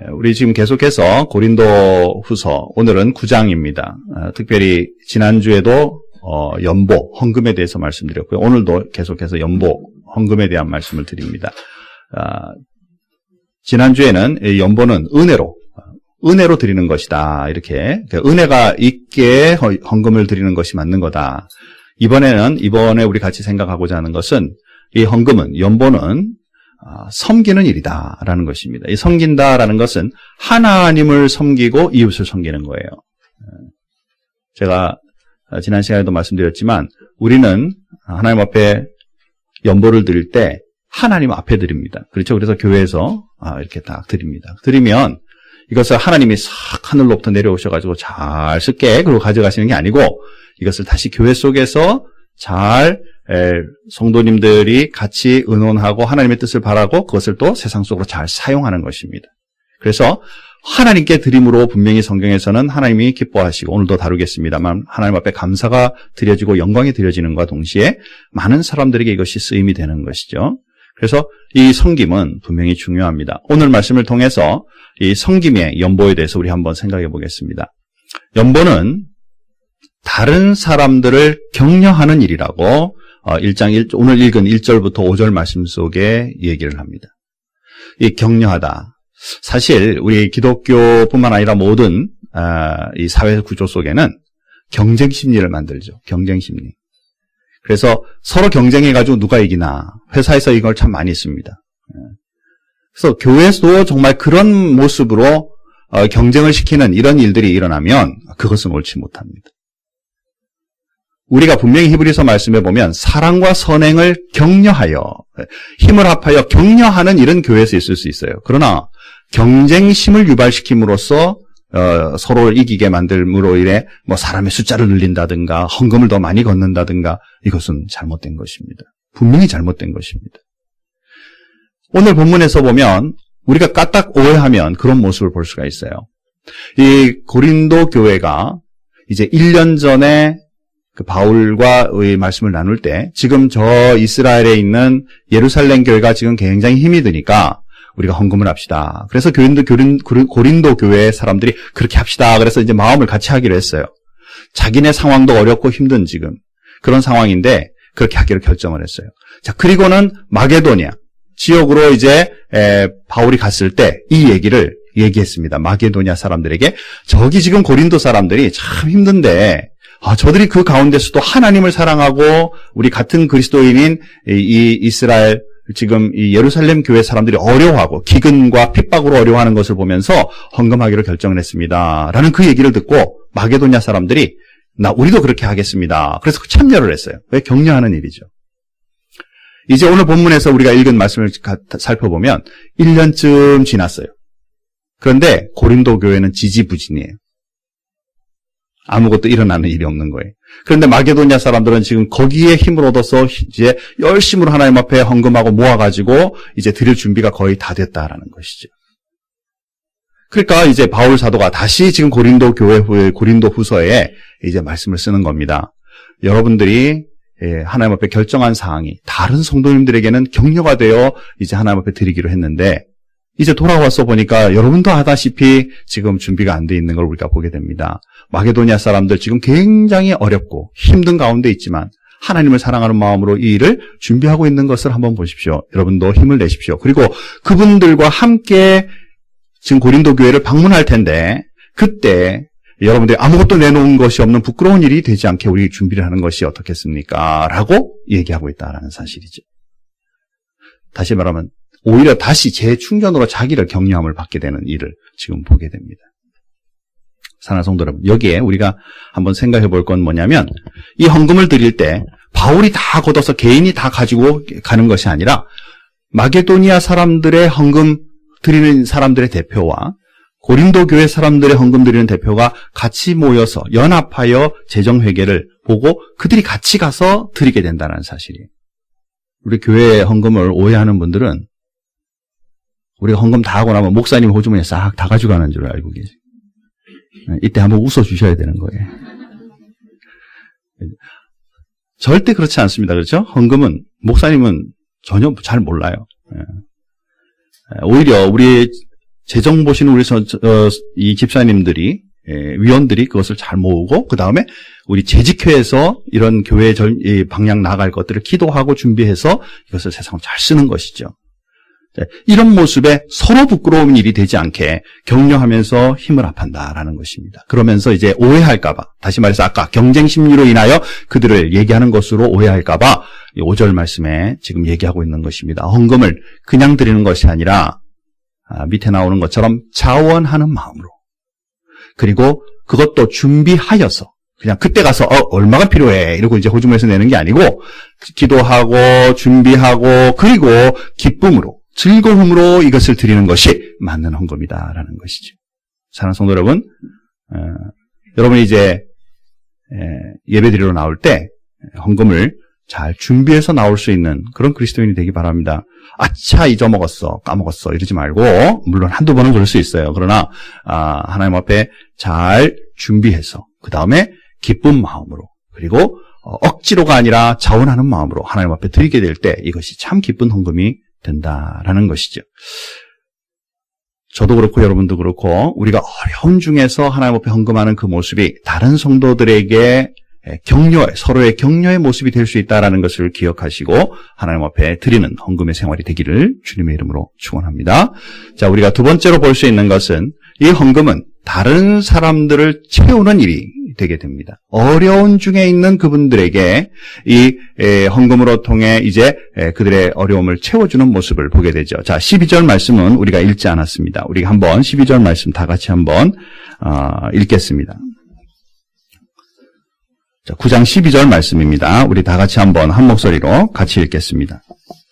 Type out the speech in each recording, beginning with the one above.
우리 지금 계속해서 고린도 후서, 오늘은 9장입니다. 특별히 지난주에도 연보, 헌금에 대해서 말씀드렸고요. 오늘도 계속해서 연보, 헌금에 대한 말씀을 드립니다. 지난주에는 연보는 은혜로 드리는 것이다. 이렇게 은혜가 있게 헌금을 드리는 것이 맞는 거다. 이번에 우리 같이 생각하고자 하는 것은 이 헌금은, 연보는 섬기는 일이다라는 것입니다. 이 섬긴다라는 것은 하나님을 섬기고 이웃을 섬기는 거예요. 제가 지난 시간에도 말씀드렸지만 우리는 하나님 앞에 연보를 드릴 때 하나님 앞에 드립니다. 그렇죠? 그래서 교회에서 이렇게 딱 드립니다. 드리면 이것을 하나님이 싹 하늘로부터 내려오셔가지고 잘 쓸게 그러고 가져가시는 게 아니고 이것을 다시 교회 속에서 잘 성도님들이 같이 의논하고 하나님의 뜻을 바라고 그것을 또 세상 속으로 잘 사용하는 것입니다. 그래서 하나님께 드림으로 분명히 성경에서는 하나님이 기뻐하시고 오늘도 다루겠습니다만 하나님 앞에 감사가 드려지고 영광이 드려지는과 동시에 많은 사람들에게 이것이 쓰임이 되는 것이죠. 그래서 이 섬김은 분명히 중요합니다. 오늘 말씀을 통해서 이 섬김의 연보에 대해서 우리 한번 생각해 보겠습니다. 연보는 다른 사람들을 격려하는 일이라고 오늘 읽은 1절부터 5절 말씀 속에 얘기를 합니다. 이 격려하다. 사실 우리 기독교뿐만 아니라 모든 이 사회 구조 속에는 경쟁 심리를 만들죠. 경쟁 심리. 그래서 서로 경쟁해가지고 누가 이기나. 회사에서 이걸 참 많이 씁니다. 그래서 교회에서도 정말 그런 모습으로 경쟁을 시키는 이런 일들이 일어나면 그것은 옳지 못합니다. 우리가 분명히 히브리서 말씀에 보면 사랑과 선행을 격려하여 힘을 합하여 격려하는 이런 교회에서 있을 수 있어요. 그러나 경쟁심을 유발시킴으로써 서로를 이기게 만들므로 인해 사람의 숫자를 늘린다든가 헌금을 더 많이 걷는다든가 이것은 잘못된 것입니다. 분명히 잘못된 것입니다. 오늘 본문에서 보면 우리가 까딱 오해하면 그런 모습을 볼 수가 있어요. 이 고린도 교회가 이제 1년 전에 그 바울과의 말씀을 나눌 때 지금 저 이스라엘에 있는 예루살렘 교회가 지금 굉장히 힘이 드니까 우리가 헌금을 합시다. 그래서 고린도 교회 사람들이 그렇게 합시다. 그래서 이제 마음을 같이 하기로 했어요. 자기네 상황도 어렵고 힘든 지금 그런 상황인데 그렇게 하기로 결정을 했어요. 자, 그리고는 마게도니아 지역으로 이제 바울이 갔을 때 이 얘기를 얘기했습니다. 마게도니아 사람들에게 저기 지금 고린도 사람들이 참 힘든데 저들이 그 가운데서도 하나님을 사랑하고 우리 같은 그리스도인인 이 이스라엘 지금 이 예루살렘 교회 사람들이 어려워하고 기근과 핍박으로 어려워하는 것을 보면서 헌금하기로 결정을 했습니다. 라는 그 얘기를 듣고 마게도냐 사람들이 우리도 그렇게 하겠습니다. 그래서 참여를 했어요. 왜? 격려하는 일이죠. 이제 오늘 본문에서 우리가 읽은 말씀을 살펴보면 1년쯤 지났어요. 그런데 고린도 교회는 지지부진이에요. 아무것도 일어나는 일이 없는 거예요. 그런데 마게도냐 사람들은 지금 거기에 힘을 얻어서 이제 열심으로 하나님 앞에 헌금하고 모아가지고 이제 드릴 준비가 거의 다 됐다라는 것이죠. 그러니까 이제 바울 사도가 다시 지금 고린도 후서에 이제 말씀을 쓰는 겁니다. 여러분들이 하나님 앞에 결정한 사항이 다른 성도님들에게는 격려가 되어 이제 하나님 앞에 드리기로 했는데 이제 돌아와서 보니까 여러분도 하다시피 지금 준비가 안 돼 있는 걸 우리가 보게 됩니다. 마게도니아 사람들 지금 굉장히 어렵고 힘든 가운데 있지만 하나님을 사랑하는 마음으로 이 일을 준비하고 있는 것을 한번 보십시오. 여러분도 힘을 내십시오. 그리고 그분들과 함께 지금 고린도 교회를 방문할 텐데 그때 여러분들이 아무것도 내놓은 것이 없는 부끄러운 일이 되지 않게 우리 준비를 하는 것이 어떻겠습니까? 라고 얘기하고 있다는 사실이죠. 다시 말하면 오히려 다시 재충전으로 자기를 격려함을 받게 되는 일을 지금 보게 됩니다. 사랑하는 성도 여러분, 여기에 우리가 한번 생각해 볼 건 뭐냐면 이 헌금을 드릴 때 바울이 다 걷어서 개인이 다 가지고 가는 것이 아니라 마게도니아 사람들의 헌금 드리는 사람들의 대표와 고린도 교회 사람들의 헌금 드리는 대표가 같이 모여서 연합하여 재정회계를 보고 그들이 같이 가서 드리게 된다는 사실이에요. 우리 교회 헌금을 오해하는 분들은 우리가 헌금 다 하고 나면 목사님 호주머니에 싹 다 가져가는 줄 알고 계세요. 이때 한번 웃어주셔야 되는 거예요. 절대 그렇지 않습니다. 그렇죠? 헌금은 목사님은 전혀 잘 몰라요. 오히려 우리 재정 보시는 우리 이 집사님들이, 위원들이 그것을 잘 모으고, 그 다음에 우리 재직회에서 이런 교회 방향 나갈 것들을 기도하고 준비해서 이것을 세상으로 잘 쓰는 것이죠. 이런 모습에 서로 부끄러운 일이 되지 않게 격려하면서 힘을 합한다라는 것입니다. 그러면서 이제 오해할까봐, 다시 말해서 아까 경쟁 심리로 인하여 그들을 얘기하는 것으로 오해할까봐 5절 말씀에 지금 얘기하고 있는 것입니다. 헌금을 그냥 드리는 것이 아니라 밑에 나오는 것처럼 자원하는 마음으로, 그리고 그것도 준비하여서, 그냥 그때 가서 얼마가 필요해 이러고 이제 호주머니에서 내는 게 아니고 기도하고 준비하고 그리고 기쁨으로, 즐거움으로 이것을 드리는 것이 맞는 헌금이다라는 것이죠. 사랑하는 성도 여러분, 여러분이 이제 예배드리러 나올 때 헌금을 잘 준비해서 나올 수 있는 그런 그리스도인이 되기 바랍니다. 아차 잊어먹었어, 까먹었어 이러지 말고, 물론 한두 번은 그럴 수 있어요. 그러나 하나님 앞에 잘 준비해서 그 다음에 기쁜 마음으로, 그리고 억지로가 아니라 자원하는 마음으로 하나님 앞에 드리게 될 때 이것이 참 기쁜 헌금이 된다라는 것이죠. 저도 그렇고 여러분도 그렇고 우리가 어려움 중에서 하나님 앞에 헌금하는 그 모습이 다른 성도들에게 서로의 격려의 모습이 될 수 있다라는 것을 기억하시고 하나님 앞에 드리는 헌금의 생활이 되기를 주님의 이름으로 축원합니다. 자, 우리가 두 번째로 볼 수 있는 것은 이 헌금은 다른 사람들을 채우는 일이 되게 됩니다. 어려운 중에 있는 그분들에게 이 헌금으로 통해 이제 그들의 어려움을 채워주는 모습을 보게 되죠. 자, 12절 말씀은 우리가 읽지 않았습니다. 우리가 한번 12절 말씀 다 같이 한번 읽겠습니다. 자, 9장 12절 말씀입니다. 우리 다 같이 한번 한 목소리로 같이 읽겠습니다.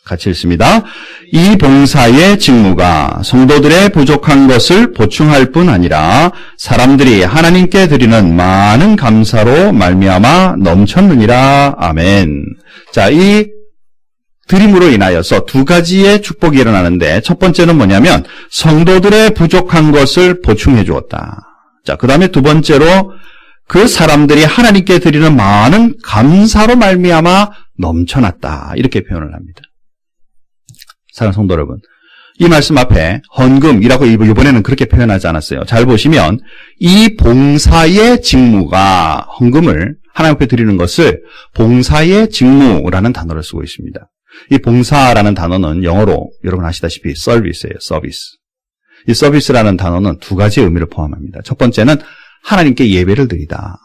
같이 읽습니다. 이 봉사의 직무가 성도들의 부족한 것을 보충할 뿐 아니라 사람들이 하나님께 드리는 많은 감사로 말미암아 넘쳤느니라. 아멘. 자, 이 드림으로 인하여서 두 가지의 축복이 일어나는데 첫 번째는 뭐냐면 성도들의 부족한 것을 보충해 주었다. 자, 그 다음에 두 번째로 그 사람들이 하나님께 드리는 많은 감사로 말미암아 넘쳐났다. 이렇게 표현을 합니다. 사랑하는 성도 여러분, 이 말씀 앞에 헌금이라고 이번에는 그렇게 표현하지 않았어요. 잘 보시면 이 봉사의 직무가, 헌금을 하나님 앞에 드리는 것을 봉사의 직무라는 단어를 쓰고 있습니다. 이 봉사라는 단어는 영어로 여러분 아시다시피 서비스예요. 서비스. 이 서비스라는 단어는 두 가지의 의미를 포함합니다. 첫 번째는 하나님께 예배를 드리다.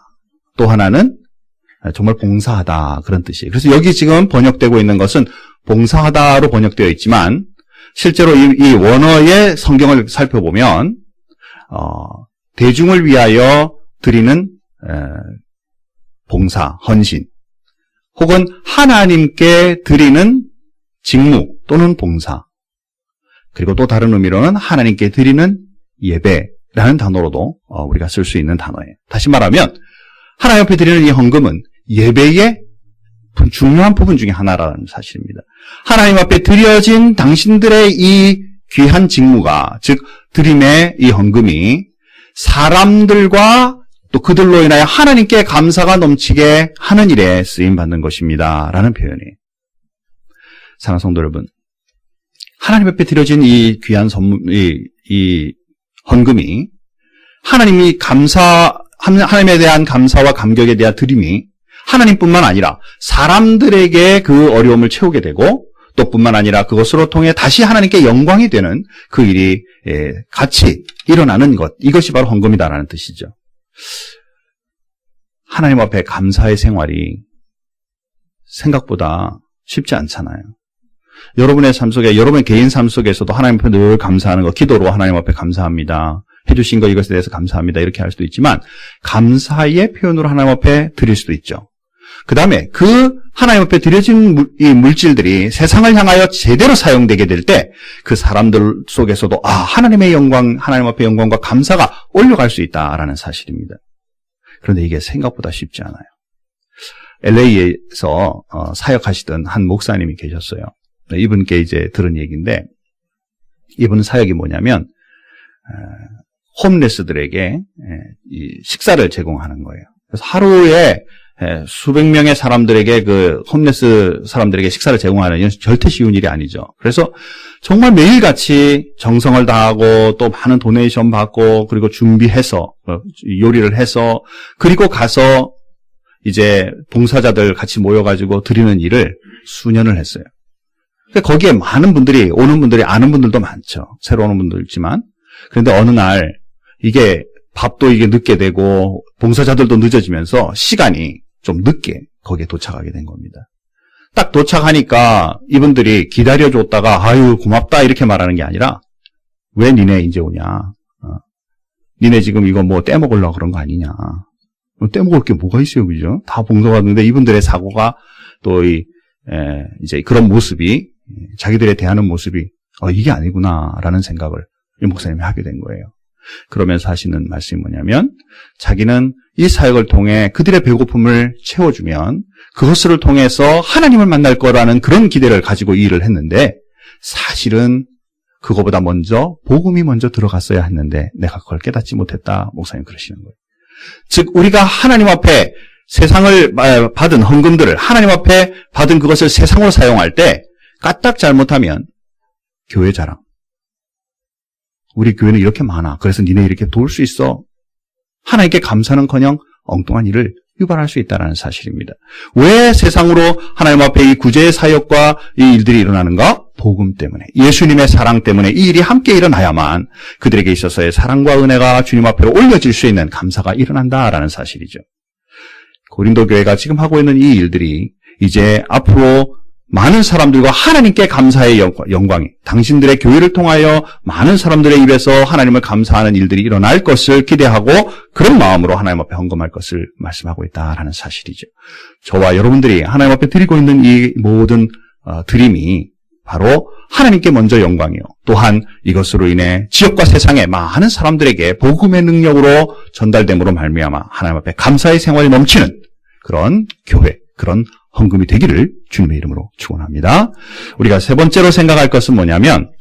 또 하나는 정말 봉사하다, 그런 뜻이에요. 그래서 여기 지금 번역되고 있는 것은 봉사하다로 번역되어 있지만 실제로 이 원어의 성경을 살펴보면 대중을 위하여 드리는 봉사, 헌신, 혹은 하나님께 드리는 직무 또는 봉사, 그리고 또 다른 의미로는 하나님께 드리는 예배라는 단어로도 우리가 쓸 수 있는 단어예요. 다시 말하면 하나님 앞에 드리는 이 헌금은 예배의 중요한 부분 중에 하나라는 사실입니다. 하나님 앞에 드려진 당신들의 이 귀한 직무가, 즉 드림의 이 헌금이 사람들과 또 그들로 인하여 하나님께 감사가 넘치게 하는 일에 쓰임받는 것입니다 라는 표현이에요. 사랑하는 성도 여러분, 하나님 앞에 드려진 이 귀한 선물, 이 헌금이 하나님에 대한 감사와 감격에 대한 드림이 하나님뿐만 아니라 사람들에게 그 어려움을 채우게 되고, 또 뿐만 아니라 그것으로 통해 다시 하나님께 영광이 되는 그 일이 같이 일어나는 것, 이것이 바로 헌금이다라는 뜻이죠. 하나님 앞에 감사의 생활이 생각보다 쉽지 않잖아요. 여러분의 삶 속에, 여러분의 개인 삶 속에서도 하나님 앞에 늘 감사하는 것, 기도로 하나님 앞에 감사합니다, 해주신 것 이것에 대해서 감사합니다, 이렇게 할 수도 있지만 감사의 표현으로 하나님 앞에 드릴 수도 있죠. 그 다음에 그 하나님 앞에 드려진 이 물질들이 세상을 향하여 제대로 사용되게 될 때 그 사람들 속에서도 하나님의 영광, 하나님 앞에 영광과 감사가 올려갈 수 있다라는 사실입니다. 그런데 이게 생각보다 쉽지 않아요. LA에서 사역하시던 한 목사님이 계셨어요. 이분께 이제 들은 얘기인데, 이분 사역이 뭐냐면 홈레스들에게 이 식사를 제공하는 거예요. 그래서 하루에 수백 명의 사람들에게 홈레스 사람들에게 식사를 제공하는 건 절대 쉬운 일이 아니죠. 그래서 정말 매일같이 정성을 다하고 또 많은 도네이션 받고 그리고 준비해서 요리를 해서 그리고 가서 이제 봉사자들 같이 모여가지고 드리는 일을 수년을 했어요. 거기에 많은 분들이 오는 분들이 아는 분들도 많죠. 새로 오는 분도 있지만 그런데 어느 날 이게 밥도 이게 늦게 되고 봉사자들도 늦어지면서 시간이 좀 늦게 거기에 도착하게 된 겁니다. 딱 도착하니까 이분들이 기다려줬다가 아유 고맙다 이렇게 말하는 게 아니라 왜 니네 이제 오냐? 니네 지금 이거 뭐 떼먹으려고 그런 거 아니냐? 떼먹을 게 뭐가 있어요, 그죠? 다 봉사받는데 이분들의 사고가 또 이제 그런 모습이 자기들의 대하는 모습이 이게 아니구나라는 생각을 이 목사님이 하게 된 거예요. 그러면서 하시는 말씀이 뭐냐면 자기는 이 사역을 통해 그들의 배고픔을 채워주면 그것을 통해서 하나님을 만날 거라는 그런 기대를 가지고 이 일을 했는데 사실은 그거보다 먼저 복음이 먼저 들어갔어야 했는데 내가 그걸 깨닫지 못했다. 목사님 그러시는 거예요. 즉 우리가 하나님 앞에 세상을 받은 헌금들을 하나님 앞에 받은 그것을 세상으로 사용할 때 까딱 잘못하면 교회 자랑. 우리 교회는 이렇게 많아. 그래서 니네 이렇게 도울 수 있어. 하나님께 감사는커녕 엉뚱한 일을 유발할 수 있다는 사실입니다. 왜 세상으로 하나님 앞에 이 구제의 사역과 이 일들이 일어나는가? 복음 때문에, 예수님의 사랑 때문에 이 일이 함께 일어나야만 그들에게 있어서의 사랑과 은혜가 주님 앞에 올려질 수 있는 감사가 일어난다라는 사실이죠. 고린도 교회가 지금 하고 있는 이 일들이 이제 앞으로 많은 사람들과 하나님께 감사의 영광이 당신들의 교회를 통하여 많은 사람들의 입에서 하나님을 감사하는 일들이 일어날 것을 기대하고 그런 마음으로 하나님 앞에 헌금할 것을 말씀하고 있다라는 사실이죠. 저와 여러분들이 하나님 앞에 드리고 있는 이 모든 드림이 바로 하나님께 먼저 영광이요. 또한 이것으로 인해 지역과 세상의 많은 사람들에게 복음의 능력으로 전달됨으로 말미암아 하나님 앞에 감사의 생활이 넘치는 그런 교회, 그런 헌금이 되기를 주님의 이름으로 축원합니다. 우리가 세 번째로 생각할 것은 뭐냐면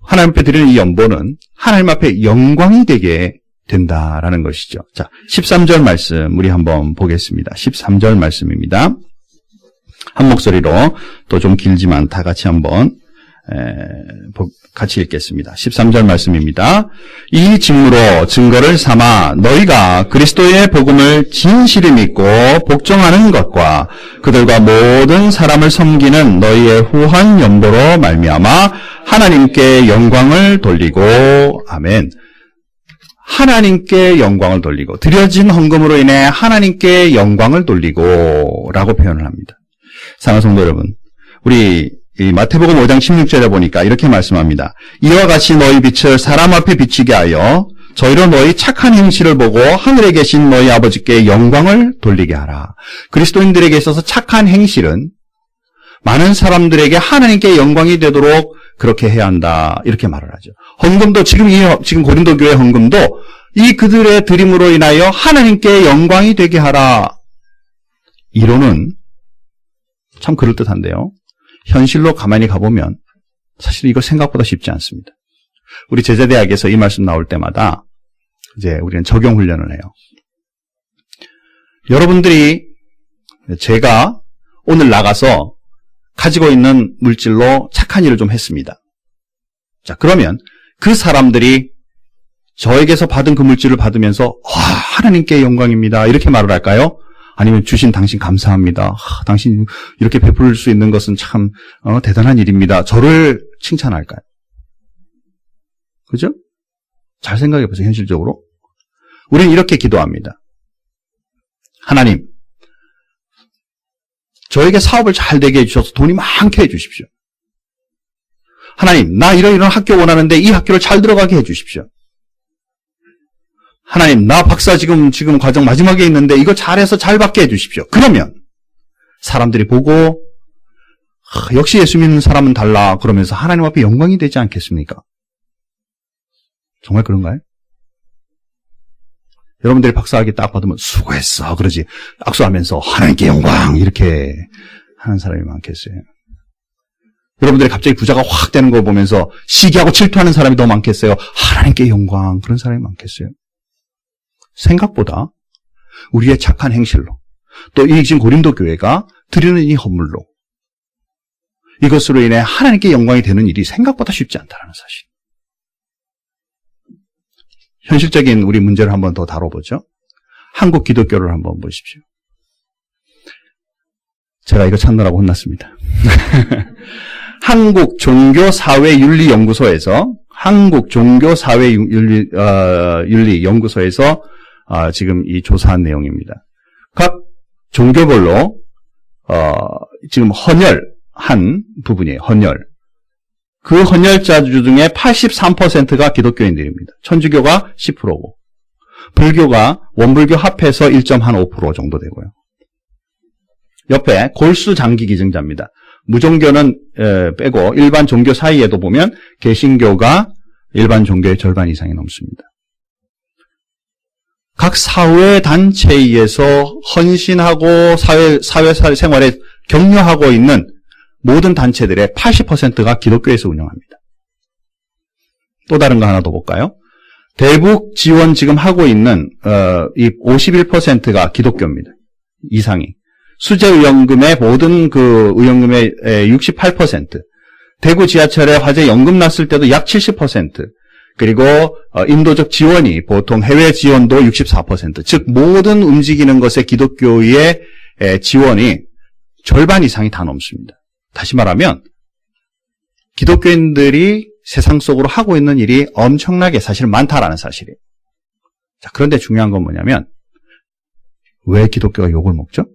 하나님 앞에 드리는 이 연보는 하나님 앞에 영광이 되게 된다라는 것이죠. 자, 13절 말씀 우리 한번 보겠습니다. 13절 말씀입니다. 한 목소리로 또 좀 길지만 다 같이 한번 같이 읽겠습니다. 13절 말씀입니다. 이 직무로 증거를 삼아 너희가 그리스도의 복음을 진실히 믿고 복종하는 것과 그들과 모든 사람을 섬기는 너희의 후한 연보로 말미암아 하나님께 영광을 돌리고 아멘. 하나님께 영광을 돌리고 드려진 헌금으로 인해 하나님께 영광을 돌리고 라고 표현을 합니다. 사랑하는 성도 여러분, 우리 이 마태복음 5장 16절에 보니까 이렇게 말씀합니다. 이와 같이 너희 빛을 사람 앞에 비치게 하여 저희로 너희 착한 행실을 보고 하늘에 계신 너희 아버지께 영광을 돌리게 하라. 그리스도인들에게 있어서 착한 행실은 많은 사람들에게 하나님께 영광이 되도록 그렇게 해야 한다. 이렇게 말을 하죠. 헌금도 지금 고린도 교회 헌금도 이 그들의 드림으로 인하여 하나님께 영광이 되게 하라. 이론은 참 그럴듯한데요. 현실로 가만히 가보면 사실 이거 생각보다 쉽지 않습니다. 우리 제자대학에서 이 말씀 나올 때마다 이제 우리는 적용 훈련을 해요. 여러분들이 제가 오늘 나가서 가지고 있는 물질로 착한 일을 좀 했습니다. 자, 그러면 그 사람들이 저에게서 받은 그 물질을 받으면서 하나님께 영광입니다. 이렇게 말을 할까요? 아니면 주신 당신 감사합니다. 당신 이렇게 베풀 수 있는 것은 참 대단한 일입니다. 저를 칭찬할까요? 그죠? 잘 생각해 보세요. 현실적으로. 우리는 이렇게 기도합니다. 하나님, 저에게 사업을 잘 되게 해주셔서 돈이 많게 해주십시오. 하나님, 나 이런 학교 원하는데 이 학교를 잘 들어가게 해주십시오. 하나님, 나 박사 지금 과정 마지막에 있는데 이거 잘해서 잘 받게 해주십시오. 그러면 사람들이 보고 역시 예수 믿는 사람은 달라 그러면서 하나님 앞에 영광이 되지 않겠습니까? 정말 그런가요? 여러분들이 박사학위 딱 받으면 수고했어 그러지 악수하면서 하나님께 영광 이렇게 하는 사람이 많겠어요? 여러분들이 갑자기 부자가 확 되는 거 보면서 시기하고 질투하는 사람이 더 많겠어요? 하나님께 영광 그런 사람이 많겠어요? 생각보다 우리의 착한 행실로 또 이 지금 고린도 교회가 드리는 이 헌물로 이것으로 인해 하나님께 영광이 되는 일이 생각보다 쉽지 않다는 사실. 현실적인 우리 문제를 한번 더 다뤄보죠. 한국 기독교를 한번 보십시오. 제가 이거 찾느라고 혼났습니다. 한국 종교사회윤리연구소에서 윤리연구소에서 지금 이 조사한 내용입니다. 각 종교별로 지금 헌혈한 부분이에요. 헌혈. 그 헌혈자주 중에 83%가 기독교인들입니다. 천주교가 10%고 불교가 원불교 합해서 1.5% 정도 되고요. 옆에 골수 장기 기증자입니다. 무종교는 빼고 일반 종교 사이에도 보면 개신교가 일반 종교의 절반 이상이 넘습니다. 각 사회 단체에 의해서 헌신하고 사회 생활에 격려하고 있는 모든 단체들의 80%가 기독교에서 운영합니다. 또 다른 거 하나 더 볼까요? 대북 지원 지금 하고 있는 이 51%가 기독교입니다. 이상이. 수재의원금의 모든 그 의원금의 68%, 대구 지하철에 화재 연금 났을 때도 약 70%, 그리고 인도적 지원이 보통 해외 지원도 64%, 즉 모든 움직이는 것에 기독교의 지원이 절반 이상이 다 넘습니다. 다시 말하면 기독교인들이 세상 속으로 하고 있는 일이 엄청나게 사실 많다라는 사실이에요. 자, 그런데 중요한 건 뭐냐면 왜 기독교가 욕을 먹죠?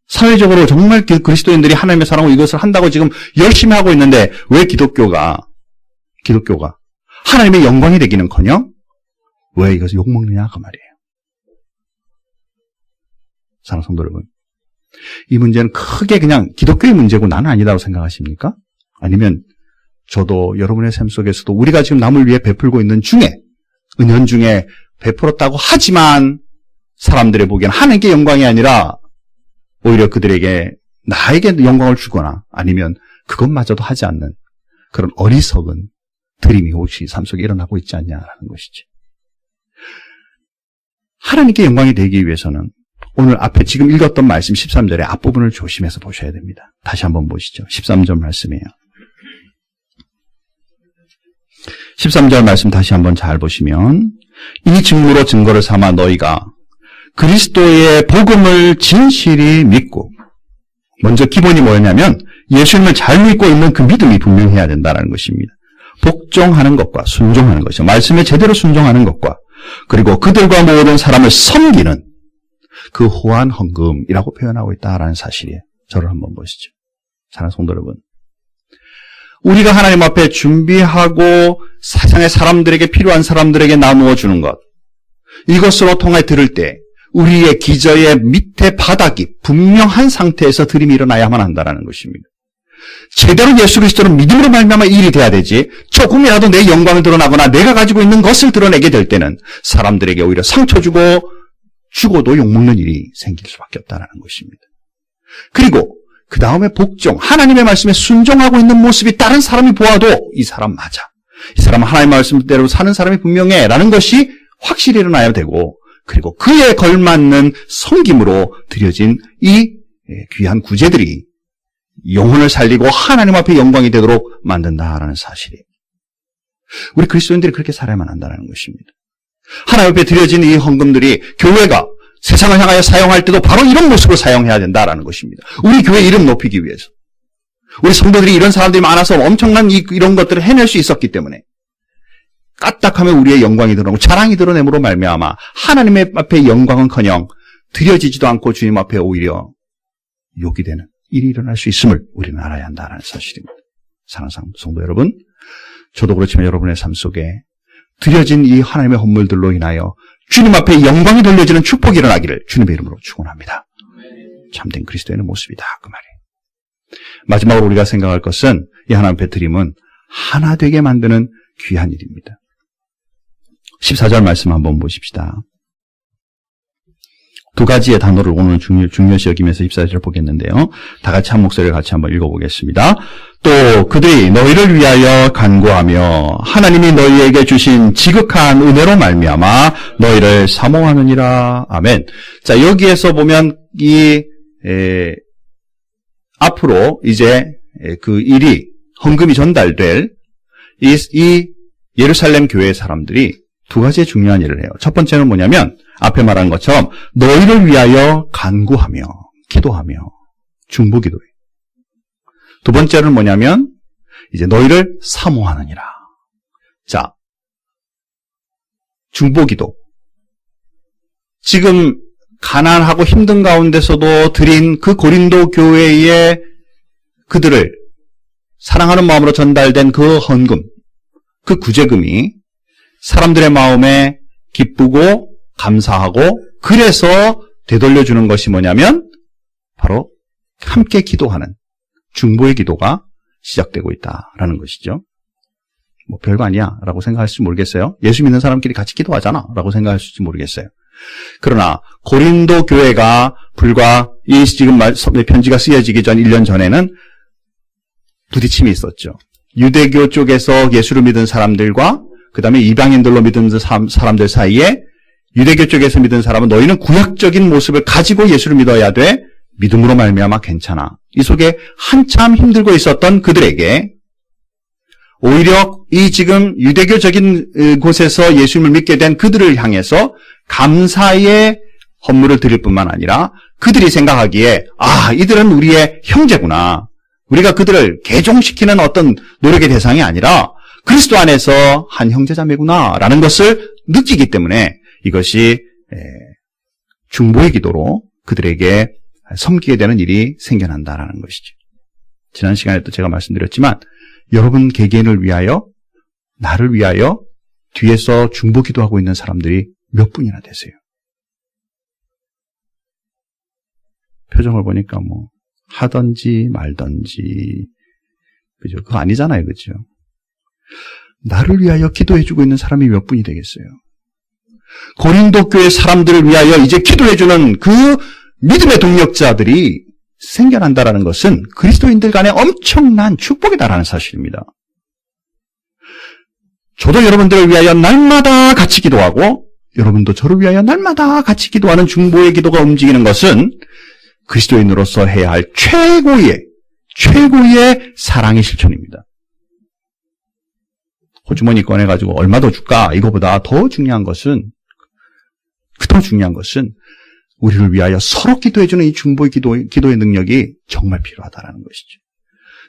사회적으로 정말 그리스도인들이 하나님의 사랑으로 이것을 한다고 지금 열심히 하고 있는데 왜 기독교가 하나님의 영광이 되기는커녕 왜 이것을 욕먹느냐 그 말이에요. 사랑하는 성도 여러분, 이 문제는 크게 그냥 기독교의 문제고 나는 아니다고 생각하십니까? 아니면 저도 여러분의 삶 속에서도 우리가 지금 남을 위해 베풀고 있는 중에 은연 중에 베풀었다고 하지만 사람들의 보기엔 하나님께 영광이 아니라 오히려 그들에게 나에게 영광을 주거나 아니면 그것마저도 하지 않는 그런 어리석은 드림이 혹시 삶 속에 일어나고 있지 않냐라는 것이지. 하나님께 영광이 되기 위해서는 오늘 앞에 지금 읽었던 말씀 13절의 앞부분을 조심해서 보셔야 됩니다. 다시 한번 보시죠. 13절 말씀이에요. 13절 말씀 다시 한번 잘 보시면 이 직무로 증거를 삼아 너희가 그리스도의 복음을 진실히 믿고, 먼저 기본이 뭐였냐면 예수님을 잘 믿고 있는 그 믿음이 분명해야 된다는 것입니다. 복종하는 것과 순종하는 것이죠. 말씀에 제대로 순종하는 것과 그리고 그들과 모든 사람을 섬기는 그 호한 헌금이라고 표현하고 있다라는 사실이에요. 저를 한번 보시죠. 사랑하는 성도 여러분, 우리가 하나님 앞에 준비하고 세상의 사람들에게 필요한 사람들에게 나누어 주는 것, 이것으로 통해 들을 때 우리의 기저의 밑에 바닥이 분명한 상태에서 들임이 일어나야만 한다는 것입니다. 제대로 예수 그리스도를 믿음으로 말미암아 이 일이 돼야 되지, 조금이라도 내 영광을 드러나거나 내가 가지고 있는 것을 드러내게 될 때는 사람들에게 오히려 상처 주고 죽어도 욕먹는 일이 생길 수밖에 없다는 것입니다. 그리고 그 다음에 복종, 하나님의 말씀에 순종하고 있는 모습이 다른 사람이 보아도 이 사람 맞아, 이 사람은 하나님의 말씀대로 사는 사람이 분명해 라는 것이 확실히 일어나야 되고, 그리고 그에 걸맞는 섬김으로 드려진 이 귀한 구제들이 영혼을 살리고 하나님 앞에 영광이 되도록 만든다라는 사실이에요. 우리 그리스도인들이 그렇게 살아야만 한다는 것입니다. 하나님 앞에 드려진 이 헌금들이 교회가 세상을 향하여 사용할 때도 바로 이런 모습으로 사용해야 된다라는 것입니다. 우리 교회 이름 높이기 위해서. 우리 성도들이 이런 사람들이 많아서 엄청난 이런 것들을 해낼 수 있었기 때문에 까딱하면 우리의 영광이 드러나고 자랑이 드러냄으로 말미암아 하나님의 앞에 영광은커녕 드려지지도 않고 주님 앞에 오히려 욕이 되는 일이 일어날 수 있음을 우리는 알아야 한다는 사실입니다. 사랑하는 성도 여러분, 저도 그렇지만 여러분의 삶 속에 드려진 이 하나님의 헌물들로 인하여 주님 앞에 영광이 돌려지는 축복이 일어나기를 주님의 이름으로 축원합니다. 참된 그리스도인의 모습이다 그 말이에요. 마지막으로 우리가 생각할 것은 이 하나님 앞에 드림은 하나 되게 만드는 귀한 일입니다. 14절 말씀 한번 보십시다. 두 가지의 단어를 오늘 중요시 여기면서 14절을 보겠는데요. 다 같이 한 목소리를 같이 한번 읽어보겠습니다. 또 그들이 너희를 위하여 간구하며 하나님이 너희에게 주신 지극한 은혜로 말미암아 너희를 사모하느니라. 아멘. 자, 여기에서 보면 앞으로 이제 그 일이 헌금이 전달될 이 예루살렘 교회 사람들이 두 가지의 중요한 일을 해요. 첫 번째는 뭐냐면 앞에 말한 것처럼 너희를 위하여 간구하며 기도하며 중보기도예요. 두 번째는 뭐냐면 이제 너희를 사모하느니라. 자, 중보기도. 지금 가난하고 힘든 가운데서도 드린 그 고린도 교회에 그들을 사랑하는 마음으로 전달된 그 헌금, 그 구제금이 사람들의 마음에 기쁘고 감사하고 그래서 되돌려주는 것이 뭐냐면 바로 함께 기도하는 중보의 기도가 시작되고 있다라는 것이죠. 뭐 별거 아니야 라고 생각할지 모르겠어요. 예수 믿는 사람끼리 같이 기도하잖아 라고 생각할지 모르겠어요. 그러나 고린도 교회가 불과 이 지금 편지가 쓰여지기 전 1년 전에는 부딪힘이 있었죠. 유대교 쪽에서 예수를 믿은 사람들과 그 다음에 이방인들로 믿은 사람들 사이에 유대교 쪽에서 믿은 사람은 너희는 구약적인 모습을 가지고 예수를 믿어야 돼. 믿음으로 말미암아 괜찮아. 이 속에 한참 힘들고 있었던 그들에게 오히려 이 지금 유대교적인 곳에서 예수님을 믿게 된 그들을 향해서 감사의 헌물을 드릴 뿐만 아니라 그들이 생각하기에 이들은 우리의 형제구나. 우리가 그들을 개종시키는 어떤 노력의 대상이 아니라 그리스도 안에서 한 형제자매구나라는 것을 느끼기 때문에 이것이 중보의 기도로 그들에게 섬기게 되는 일이 생겨난다라는 것이죠. 지난 시간에도 제가 말씀드렸지만 여러분 개개인을 위하여 나를 위하여 뒤에서 중보 기도하고 있는 사람들이 몇 분이나 되세요? 표정을 보니까 뭐 하든지 말든지 그죠? 그거 아니잖아요, 그죠? 나를 위하여 기도해주고 있는 사람이 몇 분이 되겠어요? 고린도 교회 사람들을 위하여 이제 기도해주는 그 믿음의 동력자들이 생겨난다라는 것은 그리스도인들 간에 엄청난 축복이다라는 사실입니다. 저도 여러분들을 위하여 날마다 같이 기도하고 여러분도 저를 위하여 날마다 같이 기도하는 중보의 기도가 움직이는 것은 그리스도인으로서 해야 할 최고의 사랑의 실천입니다. 호주머니 꺼내가지고 얼마 더 줄까? 이거보다 더 중요한 것은 우리를 위하여 서로 기도해주는 이 중보의 기도의 능력이 정말 필요하다는 것이죠.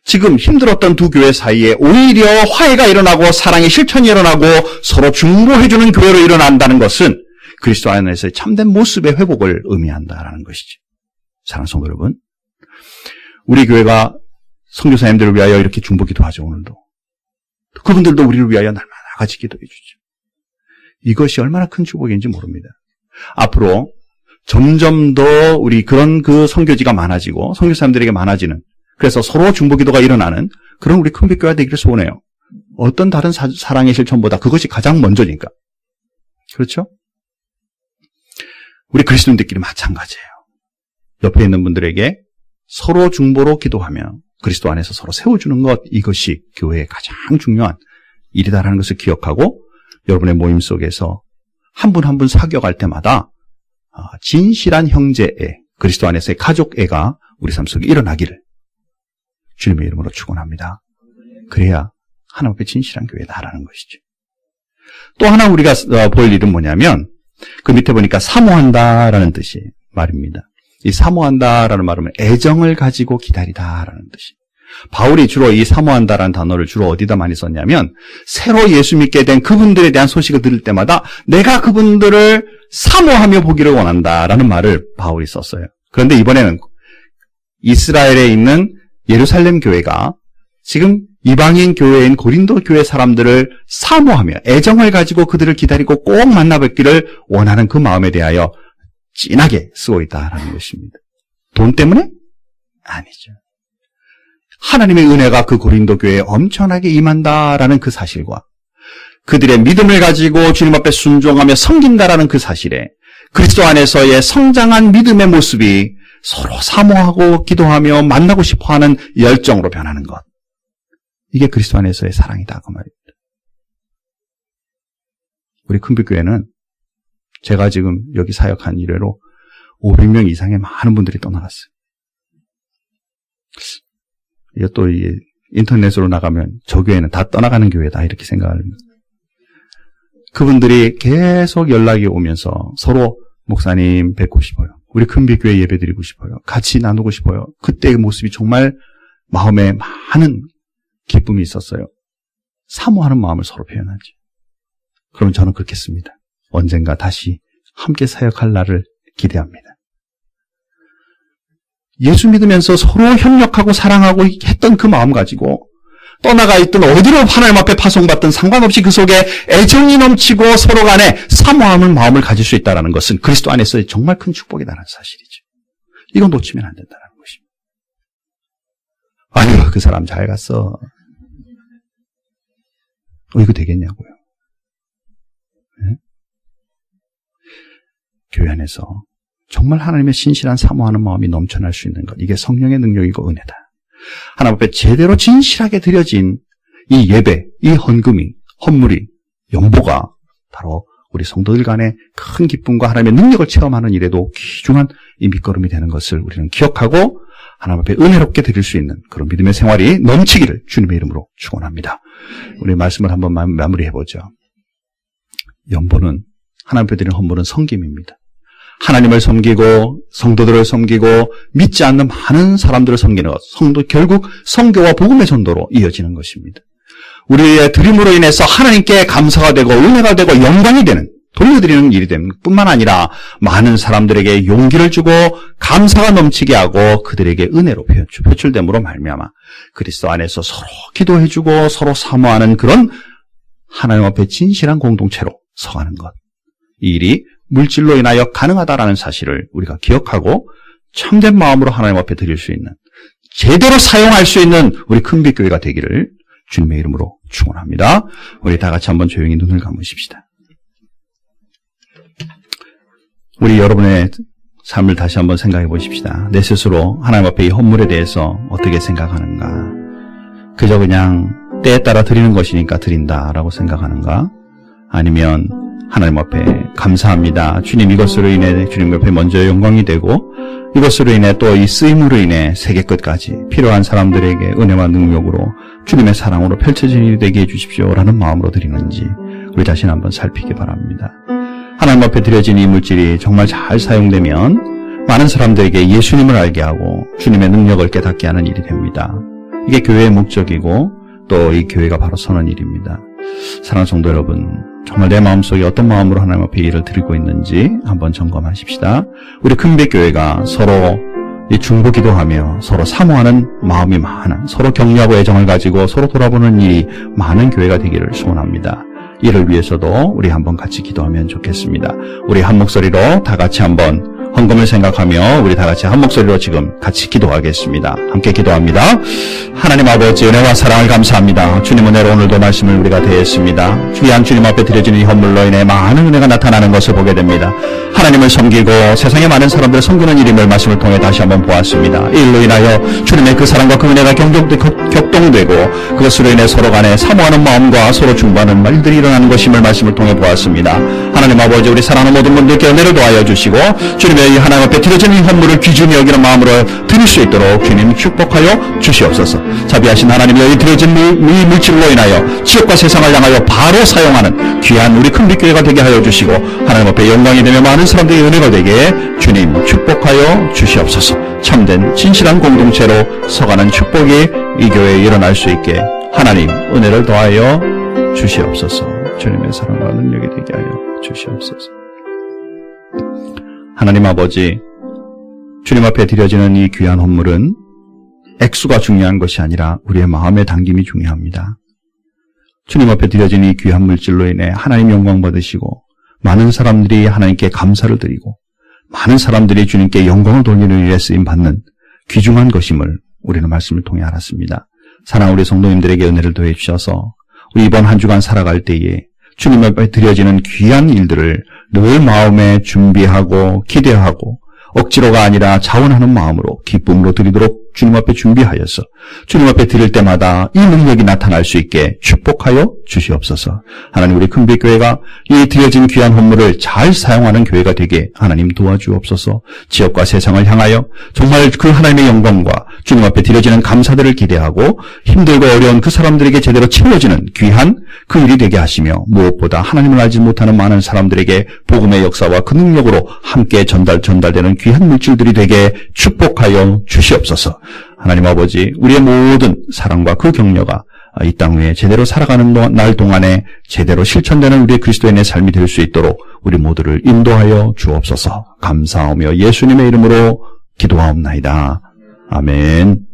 지금 힘들었던 두 교회 사이에 오히려 화해가 일어나고 사랑의 실천이 일어나고 서로 중보해주는 교회로 일어난다는 것은 그리스도 안에서의 참된 모습의 회복을 의미한다는 것이죠. 사랑하는 성도 여러분, 우리 교회가 선교사님들을 위하여 이렇게 중보 기도하죠. 오늘도 그분들도 우리를 위하여 날마다 같이 기도해 주죠. 이것이 얼마나 큰 축복인지 모릅니다. 앞으로 점점 더 우리 그런 그 선교지가 많아지고 선교사님들에게 많아지는, 그래서 서로 중보 기도가 일어나는 그런 우리 큰빛교회가 되기를 소원해요. 어떤 다른 사랑의 실천보다 그것이 가장 먼저니까. 그렇죠? 우리 그리스도인들끼리 마찬가지예요. 옆에 있는 분들에게 서로 중보로 기도하며 그리스도 안에서 서로 세워주는 것, 이것이 교회의 가장 중요한 일이다라는 것을 기억하고 여러분의 모임 속에서 한 분 한 분 사격할 때마다 진실한 형제애, 그리스도 안에서의 가족애가 우리 삶 속에 일어나기를 주님의 이름으로 축원합니다. 그래야 하나님 앞에 진실한 교회다라는 것이죠. 또 하나 우리가 볼 일은 뭐냐면 그 밑에 보니까 사모한다라는 뜻이 말입니다. 이 사모한다라는 말은 애정을 가지고 기다리다라는 뜻이. 바울이 주로 이 사모한다라는 단어를 주로 어디다 많이 썼냐면 새로 예수 믿게 된 그분들에 대한 소식을 들을 때마다 내가 그분들을 사모하며 보기를 원한다라는 말을 바울이 썼어요. 그런데 이번에는 이스라엘에 있는 예루살렘 교회가 지금 이방인 교회인 고린도 교회 사람들을 사모하며 애정을 가지고 그들을 기다리고 꼭 만나뵙기를 원하는 그 마음에 대하여 진하게 쓰고 있다라는 것입니다. 돈 때문에? 아니죠. 하나님의 은혜가 그 고린도 교회에 엄청나게 임한다라는 그 사실과 그들의 믿음을 가지고 주님 앞에 순종하며 섬긴다라는 그 사실에 그리스도 안에서의 성장한 믿음의 모습이 서로 사모하고 기도하며 만나고 싶어하는 열정으로 변하는 것. 이게 그리스도 안에서의 사랑이다 그 말입니다. 우리 큰빛교회는 제가 지금 여기 사역한 이래로 500명 이상의 많은 분들이 떠나갔어요. 이것도 이게 인터넷으로 나가면 저 교회는 다 떠나가는 교회다 이렇게 생각을 합니다. 그분들이 계속 연락이 오면서 서로 목사님 뵙고 싶어요. 우리 큰빛교회 예배 드리고 싶어요. 같이 나누고 싶어요. 그때의 모습이 정말 마음에 많은 기쁨이 있었어요. 사모하는 마음을 서로 표현하죠. 그럼 저는 그렇게 씁니다. 언젠가 다시 함께 사역할 날을 기대합니다. 예수 믿으면서 서로 협력하고 사랑하고 했던 그 마음 가지고 떠나가 있던 어디로 하나님 앞에 파송받든 상관없이 그 속에 애정이 넘치고 서로 간에 사모하는 마음을 가질 수 있다는 것은 그리스도 안에서의 정말 큰 축복이라는 사실이죠. 이건 놓치면 안 된다는 것입니다. 아유, 그 사람 잘 갔어. 이거 되겠냐고요. 네? 교회 안에서 정말 하나님의 신실한 사모하는 마음이 넘쳐날 수 있는 것, 이게 성령의 능력이고 은혜다. 하나님 앞에 제대로 진실하게 드려진 이 예배, 이 헌물이, 연보가 바로 우리 성도들 간의 큰 기쁨과 하나님의 능력을 체험하는 일에도 귀중한 이 밑거름이 되는 것을 우리는 기억하고 하나님 앞에 은혜롭게 드릴 수 있는 그런 믿음의 생활이 넘치기를 주님의 이름으로 축원합니다. 우리 말씀을 한번 마무리해보죠. 연보는 하나님 앞에 드리는 헌물은 섬김입니다. 하나님을 섬기고 성도들을 섬기고 믿지 않는 많은 사람들을 섬기는 것, 결국 선교와 복음의 전도로 이어지는 것입니다. 우리의 드림으로 인해서 하나님께 감사가 되고 은혜가 되고 영광이 되는, 돌려드리는 일이 되는 뿐만 아니라 많은 사람들에게 용기를 주고 감사가 넘치게 하고 그들에게 은혜로 표출됨으로 말미암아 그리스도 안에서 서로 기도해주고 서로 사모하는 그런 하나님 앞에 진실한 공동체로 서가는 것, 이 일이 물질로 인하여 가능하다라는 사실을 우리가 기억하고 참된 마음으로 하나님 앞에 드릴 수 있는, 제대로 사용할 수 있는 우리 큰빛교회가 되기를 주님의 이름으로 축원합니다. 우리 다 같이 한번 조용히 눈을 감으십시다. 우리 여러분의 삶을 다시 한번 생각해 보십시다. 내 스스로 하나님 앞에 이 헌물에 대해서 어떻게 생각하는가? 그저 그냥 때에 따라 드리는 것이니까 드린다라고 생각하는가? 아니면 하나님 앞에 감사합니다. 주님, 이것으로 인해 주님 옆에 먼저 영광이 되고 이것으로 인해 또 이 쓰임으로 인해 세계 끝까지 필요한 사람들에게 은혜와 능력으로 주님의 사랑으로 펼쳐진 일이 되게 해주십시오라는 마음으로 드리는지 우리 자신 한번 살피기 바랍니다. 하나님 앞에 드려진 이 물질이 정말 잘 사용되면 많은 사람들에게 예수님을 알게 하고 주님의 능력을 깨닫게 하는 일이 됩니다. 이게 교회의 목적이고 또 이 교회가 바로 서는 일입니다. 사랑하는 성도 여러분, 정말 내 마음속에 어떤 마음으로 하나님 앞에 일을 드리고 있는지 한번 점검하십시다. 우리 큰빛교회가 서로 이 중보기도하며 서로 사모하는 마음이 많은, 서로 격려하고 애정을 가지고 서로 돌아보는 일이 많은 교회가 되기를 소원합니다. 이를 위해서도 우리 한번 같이 기도하면 좋겠습니다. 우리 한 목소리로 다 같이 한번 헌금을 생각하며 우리 다 같이 한 목소리로 지금 같이 기도하겠습니다. 함께 기도합니다. 하나님 아버지, 은혜와 사랑을 감사합니다. 주님 은혜로 오늘도 말씀을 우리가 대했습니다. 귀한 주님 앞에 드려지는 이 헌물로 인해 많은 은혜가 나타나는 것을 보게 됩니다. 하나님을 섬기고 세상의 많은 사람들을 섬기는 일임을 말씀을 통해 다시 한번 보았습니다. 이 일로 인하여 주님의 그 사랑과 그 은혜가 격동되고 그것으로 인해 서로 간에 사모하는 마음과 서로 중보하는 말들이 일어나는 것임을 말씀을 통해 보았습니다. 하나님 아버지, 우리 사랑하는 모든 분들께 은혜를 도하여 주시고 주님의 이 하나님 앞에 드려지는 이 헌물을 귀중히 여기는 마음으로 드릴 수 있도록 주님 축복하여 주시옵소서. 자비하신 하나님의 이 드려진 이 물질로 인하여 지역과 세상을 향하여 바로 사용하는 귀한 우리 큰빛교회가 되게 하여 주시고 하나님 앞에 영광이 되며 많은 사람들이 은혜가 되게 주님 축복하여 주시옵소서. 참된 진실한 공동체로 서가는 축복이 이 교회에 일어날 수 있게 하나님 은혜를 더하여 주시옵소서. 주님의 사랑과 능력이 되게 하여 주시옵소서. 하나님 아버지, 주님 앞에 드려지는 이 귀한 헌물은 액수가 중요한 것이 아니라 우리의 마음의 당김이 중요합니다. 주님 앞에 드려진 이 귀한 물질로 인해 하나님 영광 받으시고 많은 사람들이 하나님께 감사를 드리고 많은 사람들이 주님께 영광을 돌리는 일에 쓰임받는 귀중한 것임을 우리는 말씀을 통해 알았습니다. 사랑하는 우리 성도님들에게 은혜를 더해 주셔서 우리 이번 한 주간 살아갈 때에 주님 앞에 드려지는 귀한 일들을 늘 마음에 준비하고 기대하고 억지로가 아니라 자원하는 마음으로 기쁨으로 드리도록 주님 앞에 준비하여서 주님 앞에 드릴 때마다 이 능력이 나타날 수 있게 축복하여 주시옵소서. 하나님, 우리 큰빛교회가 이 드려진 귀한 헌물을 잘 사용하는 교회가 되게 하나님 도와주옵소서. 지역과 세상을 향하여 정말 그 하나님의 영광과 주님 앞에 드려지는 감사들을 기대하고 힘들고 어려운 그 사람들에게 제대로 채워지는 귀한 그 일이 되게 하시며, 무엇보다 하나님을 알지 못하는 많은 사람들에게 복음의 역사와 그 능력으로 함께 전달되는 귀한 물질들이 되게 축복하여 주시옵소서. 하나님 아버지, 우리의 모든 사랑과 그 격려가 이 땅 위에 제대로 살아가는 날 동안에 제대로 실천되는 우리의 그리스도인의 삶이 될 수 있도록 우리 모두를 인도하여 주옵소서. 감사하며 예수님의 이름으로 기도하옵나이다. 아멘.